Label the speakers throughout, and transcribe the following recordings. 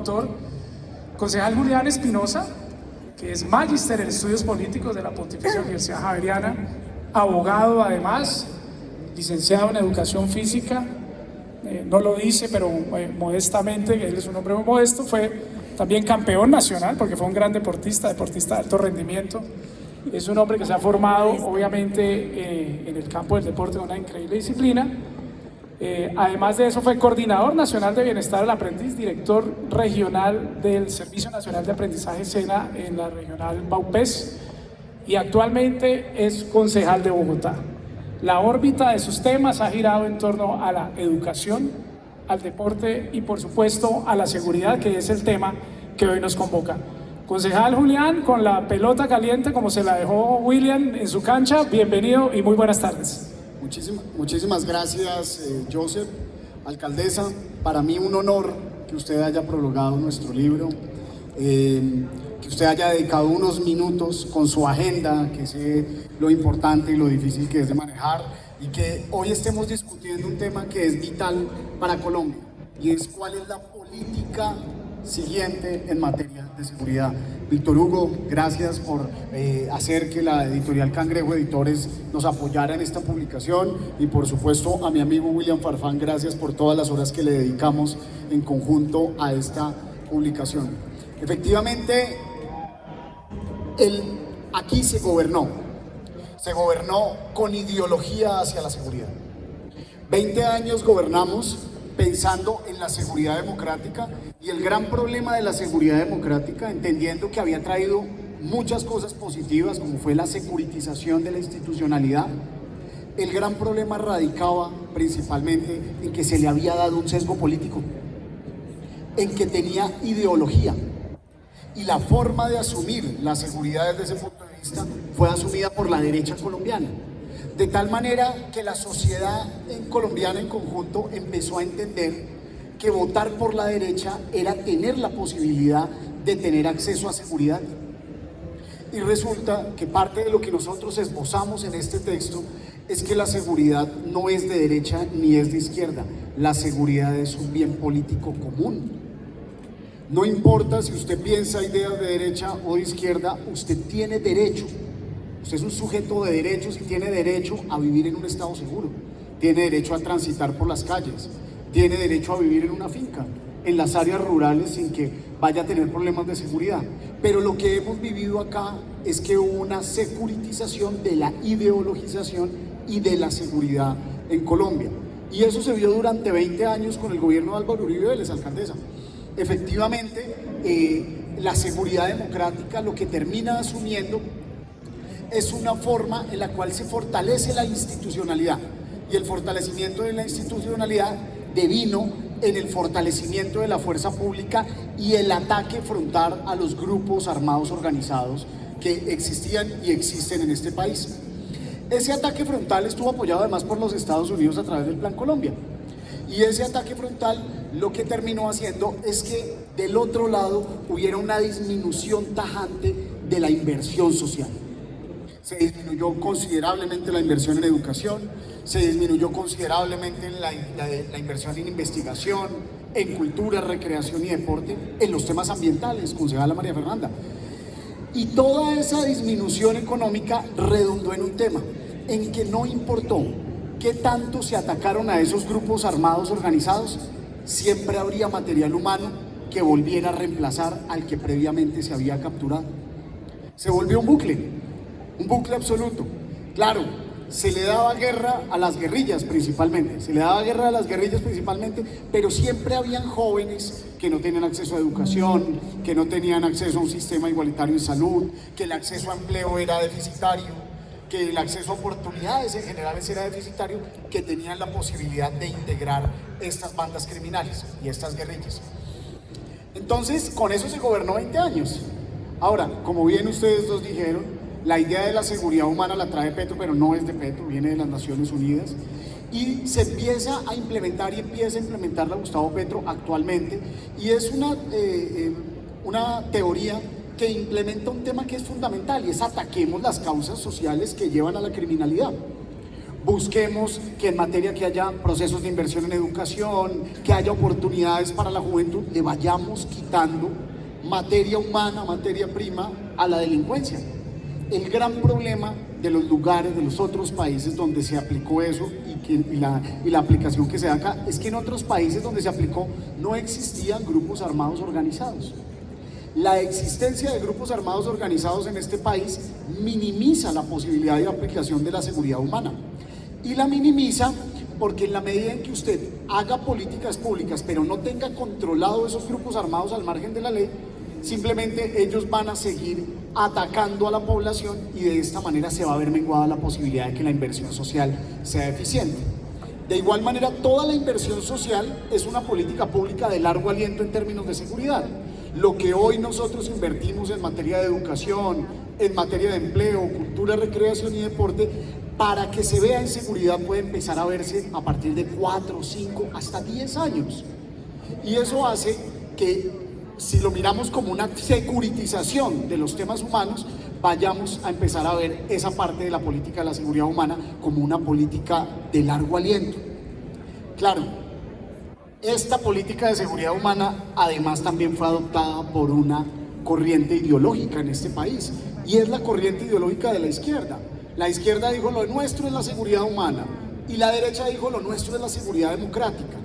Speaker 1: autor. Concejal Julián Espinosa, que es magíster en estudios políticos de la Pontificia Universidad Javeriana, abogado además, licenciado en educación física, no lo dice, pero modestamente, él es un hombre muy modesto, fue también campeón nacional, porque fue un gran deportista de alto rendimiento. Es un hombre que se ha formado, obviamente, en el campo del deporte de una increíble disciplina. Además de eso, fue coordinador nacional de bienestar del aprendiz, director regional del Servicio Nacional de Aprendizaje SENA en la regional Baupés, y actualmente es concejal de Bogotá. La órbita de sus temas ha girado en torno a la educación, al deporte y, por supuesto, a la seguridad, que es el tema que hoy nos convoca. Concejal Julián, con la pelota caliente como se la dejó William en su cancha, bienvenido y muy buenas tardes.
Speaker 2: Muchísimas gracias, Joseph. Alcaldesa, para mí un honor que usted haya prologado nuestro libro, que usted haya dedicado unos minutos con su agenda, que sé lo importante y lo difícil que es de manejar, y que hoy estemos discutiendo un tema que es vital para Colombia, y es cuál es la política siguiente en materia de seguridad. Víctor Hugo, gracias por hacer que la editorial Cangrejo Editores nos apoyara en esta publicación, y por supuesto a mi amigo William Farfán, gracias por todas las horas que le dedicamos en conjunto a esta publicación. Efectivamente, aquí se gobernó con ideología hacia la seguridad. 20 años gobernamos pensando en la seguridad democrática, y el gran problema de la seguridad democrática, entendiendo que había traído muchas cosas positivas, como fue la securitización de la institucionalidad, el gran problema radicaba principalmente en que se le había dado un sesgo político, en que tenía ideología, y la forma de asumir la seguridad desde ese punto de vista fue asumida por la derecha colombiana, de tal manera que la sociedad colombiana en conjunto empezó a entender que votar por la derecha era tener la posibilidad de tener acceso a seguridad. Y resulta que parte de lo que nosotros esbozamos en este texto es que la seguridad no es de derecha ni es de izquierda. La seguridad es un bien político común. No importa si usted piensa ideas de derecha o de izquierda, usted tiene derecho. Usted es un sujeto de derechos y tiene derecho a vivir en un estado seguro. Tiene derecho a transitar por las calles. Tiene derecho a vivir en una finca, en las áreas rurales, sin que vaya a tener problemas de seguridad. Pero lo que hemos vivido acá es que hubo una securitización de la ideologización y de la seguridad en Colombia. Y eso se vio durante 20 años con el gobierno de Álvaro Uribe Vélez, alcaldesa. Efectivamente, la seguridad democrática lo que termina asumiendo es una forma en la cual se fortalece la institucionalidad, y el fortalecimiento de la institucionalidad devino en el fortalecimiento de la fuerza pública y el ataque frontal a los grupos armados organizados que existían y existen en este país. Ese ataque frontal estuvo apoyado además por los Estados Unidos a través del Plan Colombia, y ese ataque frontal lo que terminó haciendo es que del otro lado hubiera una disminución tajante de la inversión social. Se disminuyó considerablemente la inversión en educación, se disminuyó considerablemente la inversión en investigación, en cultura, recreación y deporte, en los temas ambientales, concejala María Fernanda. Y toda esa disminución económica redundó en un tema, en que no importó qué tanto se atacaron a esos grupos armados organizados, siempre habría material humano que volviera a reemplazar al que previamente se había capturado. Se volvió un bucle absoluto. Claro, se le daba guerra a las guerrillas principalmente, pero siempre habían jóvenes que no tenían acceso a educación, que no tenían acceso a un sistema igualitario en salud, que el acceso a empleo era deficitario, que el acceso a oportunidades en general era deficitario, que tenían la posibilidad de integrar estas bandas criminales y estas guerrillas. Entonces, con eso se gobernó 20 años. Ahora, como bien ustedes dos dijeron, la idea de la seguridad humana la trae Petro, pero no es de Petro, viene de las Naciones Unidas, y se empieza a implementar, y empieza a implementarla Gustavo Petro actualmente, y es una teoría que implementa un tema que es fundamental, y es ataquemos las causas sociales que llevan a la criminalidad. busquemos que en materia que haya procesos de inversión en educación, que haya oportunidades para la juventud, le vayamos quitando materia humana, materia prima a la delincuencia. El gran problema de los lugares, de los otros países donde se aplicó eso y la aplicación que se da acá, es que en otros países donde se aplicó no existían grupos armados organizados. La existencia de grupos armados organizados en este país minimiza la posibilidad de aplicación de la seguridad humana. Y la minimiza porque en la medida en que usted haga políticas públicas pero no tenga controlado esos grupos armados al margen de la ley, simplemente ellos van a seguir atacando a la población y de esta manera se va a ver menguada la posibilidad de que la inversión social sea eficiente. De igual manera, toda la inversión social es una política pública de largo aliento en términos de seguridad. Lo que hoy nosotros invertimos en materia de educación, en materia de empleo, cultura, recreación y deporte, para que se vea en seguridad puede empezar a verse a partir de 4, 5, hasta 10 años. Y eso hace que, si lo miramos como una securitización de los temas humanos, vayamos a empezar a ver esa parte de la política de la seguridad humana como una política de largo aliento. Claro, esta política de seguridad humana además también fue adoptada por una corriente ideológica en este país, y es la corriente ideológica de la izquierda. La izquierda dijo lo nuestro es la seguridad humana y la derecha dijo lo nuestro es la seguridad democrática.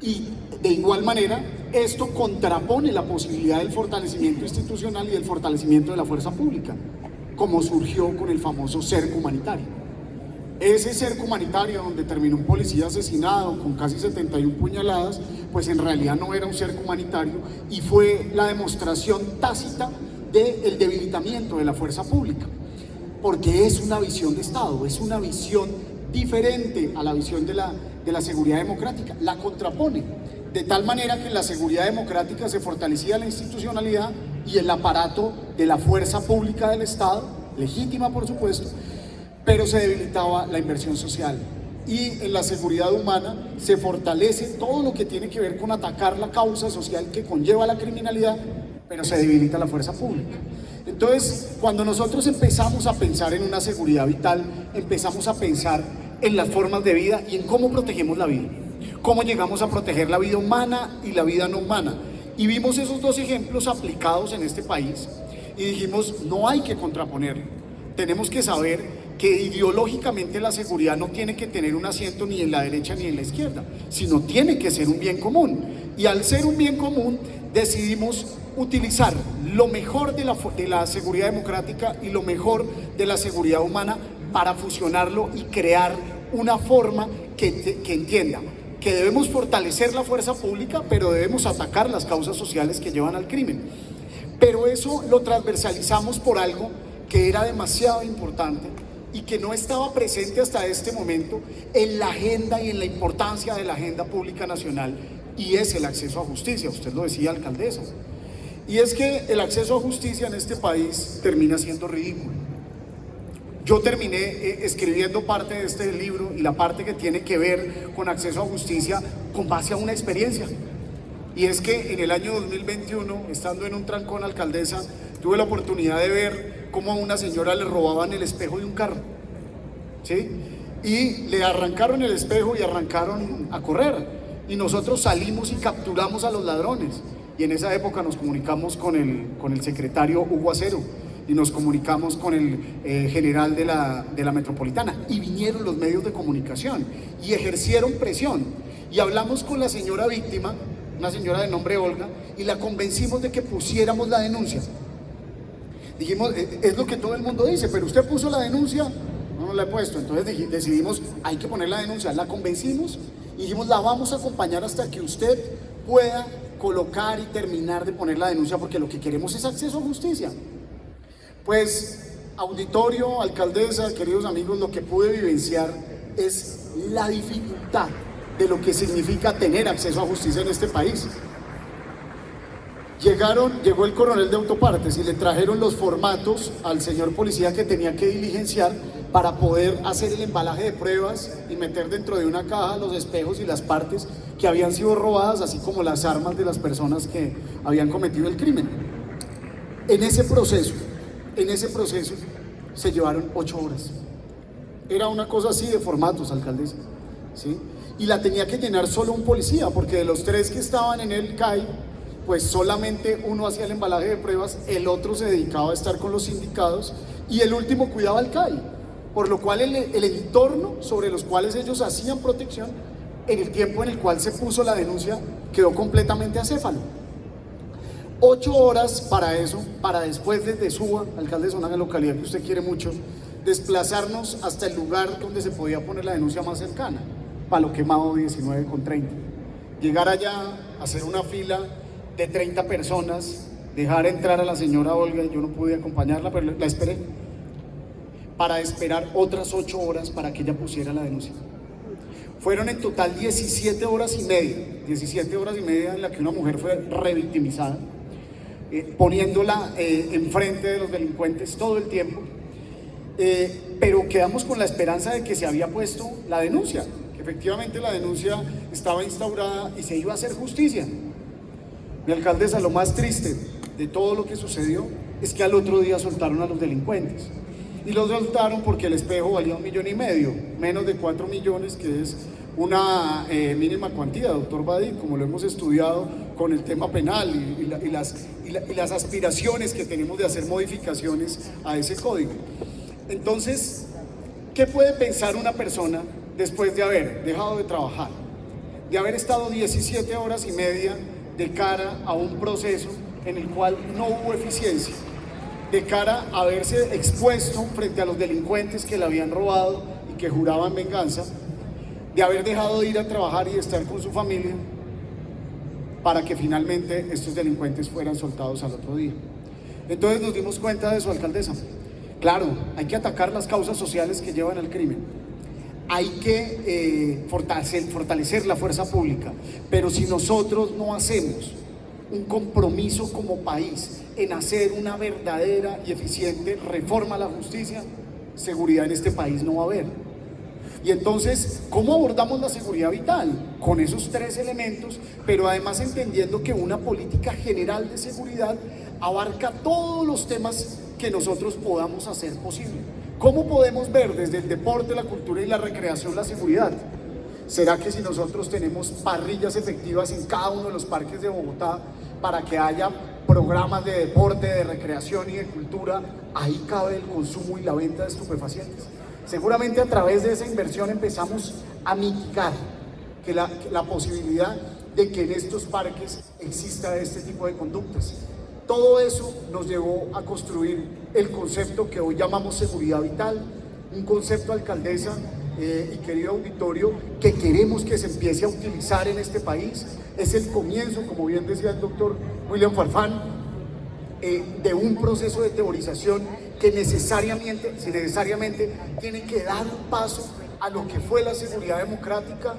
Speaker 2: Y de igual manera, esto contrapone la posibilidad del fortalecimiento institucional y del fortalecimiento de la fuerza pública, como surgió con el famoso cerco humanitario. Ese cerco humanitario donde terminó un policía asesinado con casi 71 puñaladas, pues en realidad no era un cerco humanitario y fue la demostración tácita del debilitamiento de la fuerza pública, porque es una visión de Estado, es una visión diferente a la visión de la seguridad democrática, la contrapone, de tal manera que en la seguridad democrática se fortalecía la institucionalidad y el aparato de la fuerza pública del Estado, legítima por supuesto, pero se debilitaba la inversión social. Y en la seguridad humana se fortalece todo lo que tiene que ver con atacar la causa social que conlleva la criminalidad, pero se debilita la fuerza pública. Entonces, cuando nosotros empezamos a pensar en una seguridad vital, empezamos a pensar en las formas de vida y en cómo protegemos la vida, cómo llegamos a proteger la vida humana y la vida no humana. Y vimos esos dos ejemplos aplicados en este país y dijimos, no hay que contraponerlo, tenemos que saber que ideológicamente la seguridad no tiene que tener un asiento ni en la derecha ni en la izquierda, sino tiene que ser un bien común. Y al ser un bien común, decidimos utilizar lo mejor de la seguridad democrática y lo mejor de la seguridad humana para fusionarlo y crear una forma que entienda que debemos fortalecer la fuerza pública, pero debemos atacar las causas sociales que llevan al crimen. Pero eso lo transversalizamos por algo que era demasiado importante y que no estaba presente hasta este momento en la agenda y en la importancia de la agenda pública nacional, y es el acceso a justicia. Usted lo decía, alcaldesa, y es que el acceso a justicia en este país termina siendo ridículo. Yo terminé escribiendo parte de este libro y la parte que tiene que ver con acceso a justicia con base a una experiencia, y es que en el año 2021, estando en un trancón, alcaldesa, tuve la oportunidad de ver cómo a una señora le robaban el espejo de un carro, ¿sí? Y le arrancaron el espejo y arrancaron a correr, y nosotros salimos y capturamos a los ladrones. Y en esa época nos comunicamos con el secretario Hugo Acero y nos comunicamos con el general de la Metropolitana, y vinieron los medios de comunicación y ejercieron presión, y hablamos con la señora víctima, una señora de nombre Olga, y la convencimos de que pusiéramos la denuncia. Dijimos, es lo que todo el mundo dice, pero usted puso la denuncia. No la he puesto. Entonces decidimos, hay que poner la denuncia. La convencimos y dijimos, la vamos a acompañar hasta que usted pueda colocar y terminar de poner la denuncia, porque lo que queremos es acceso a justicia. Pues, auditorio, alcaldesa, queridos amigos, lo que pude vivenciar es la dificultad de lo que significa tener acceso a justicia en este país. Llegó el coronel de autopartes y le trajeron los formatos al señor policía que tenía que diligenciar para poder hacer el embalaje de pruebas y meter dentro de una caja los espejos y las partes que habían sido robadas, así como las armas de las personas que habían cometido el crimen. En ese proceso se llevaron 8 horas. Era una cosa así de formatos, alcaldesa, ¿sí? Y la tenía que llenar solo un policía, porque de los 3 que estaban en el CAI, pues solamente uno hacía el embalaje de pruebas, el otro se dedicaba a estar con los sindicados y el último cuidaba el CAI, por lo cual el entorno sobre los cuales ellos hacían protección, en el tiempo en el cual se puso la denuncia, quedó completamente acéfalo. 8 horas para eso, para después desde Suba, alcaldesa, una localidad que usted quiere mucho, desplazarnos hasta el lugar donde se podía poner la denuncia más cercana, Palo Quemado 19/30. Llegar allá, hacer una fila de 30 personas, dejar entrar a la señora Olga, yo no pude acompañarla, pero la esperé, para esperar otras 8 horas para que ella pusiera la denuncia. Fueron en total 17 horas y media en la que una mujer fue revictimizada, poniéndola enfrente de los delincuentes todo el tiempo, pero quedamos con la esperanza de que se había puesto la denuncia, que efectivamente la denuncia estaba instaurada y se iba a hacer justicia. Mi alcaldesa, lo más triste de todo lo que sucedió es que al otro día soltaron a los delincuentes. Y los soltaron porque el espejo valía $1,5 millones, menos de 4 millones, que es una mínima cuantía, doctor Badir, como lo hemos estudiado con el tema penal y las aspiraciones que tenemos de hacer modificaciones a ese código. Entonces, ¿qué puede pensar una persona después de haber dejado de trabajar, de haber estado 17 horas y media de cara a un proceso en el cual no hubo eficiencia, de cara a haberse expuesto frente a los delincuentes que le habían robado y que juraban venganza, de haber dejado de ir a trabajar y de estar con su familia para que finalmente estos delincuentes fueran soltados al otro día? Entonces nos dimos cuenta de eso, alcaldesa. Claro, hay que atacar las causas sociales que llevan al crimen, hay que fortalecer la fuerza pública, pero si nosotros no hacemos un compromiso como país en hacer una verdadera y eficiente reforma a la justicia, seguridad en este país no va a haber. Y entonces, ¿cómo abordamos la seguridad vital? Con esos 3 elementos, pero además entendiendo que una política general de seguridad abarca todos los temas que nosotros podamos hacer posible. ¿Cómo podemos ver desde el deporte, la cultura y la recreación la seguridad? ¿Será que si nosotros tenemos parrillas efectivas en cada uno de los parques de Bogotá para que haya programas de deporte, de recreación y de cultura, ahí cabe el consumo y la venta de estupefacientes? Seguramente a través de esa inversión empezamos a mitigar que la posibilidad de que en estos parques exista este tipo de conductas. Todo eso nos llevó a construir el concepto que hoy llamamos seguridad vital, un concepto, alcaldesa y querido auditorio, que queremos que se empiece a utilizar en este país. Es el comienzo, como bien decía el doctor William Farfán, de un proceso de teorización que necesariamente tiene que dar un paso a lo que fue la seguridad democrática,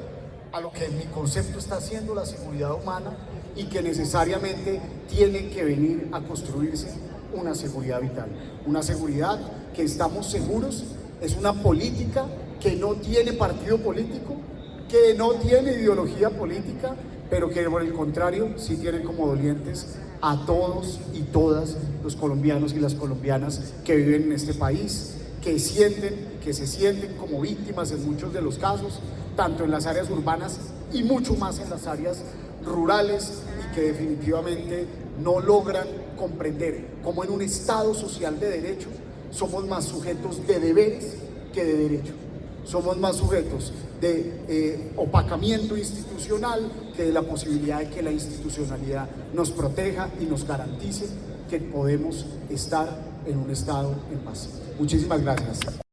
Speaker 2: a lo que en mi concepto está haciendo la seguridad humana, y que necesariamente tiene que venir a construirse una seguridad vital, una seguridad que estamos seguros es una política que no tiene partido político, que no tiene ideología política, pero que por el contrario sí tiene como dolientes a todos y todas los colombianos y las colombianas que viven en este país, que se sienten como víctimas en muchos de los casos, tanto en las áreas urbanas y mucho más en las áreas rurales, y que definitivamente no logran comprender cómo en un Estado social de derecho somos más sujetos de deberes que de derecho. Somos más sujetos de opacamiento institucional que de la posibilidad de que la institucionalidad nos proteja y nos garantice que podemos estar en un Estado en paz. Muchísimas gracias.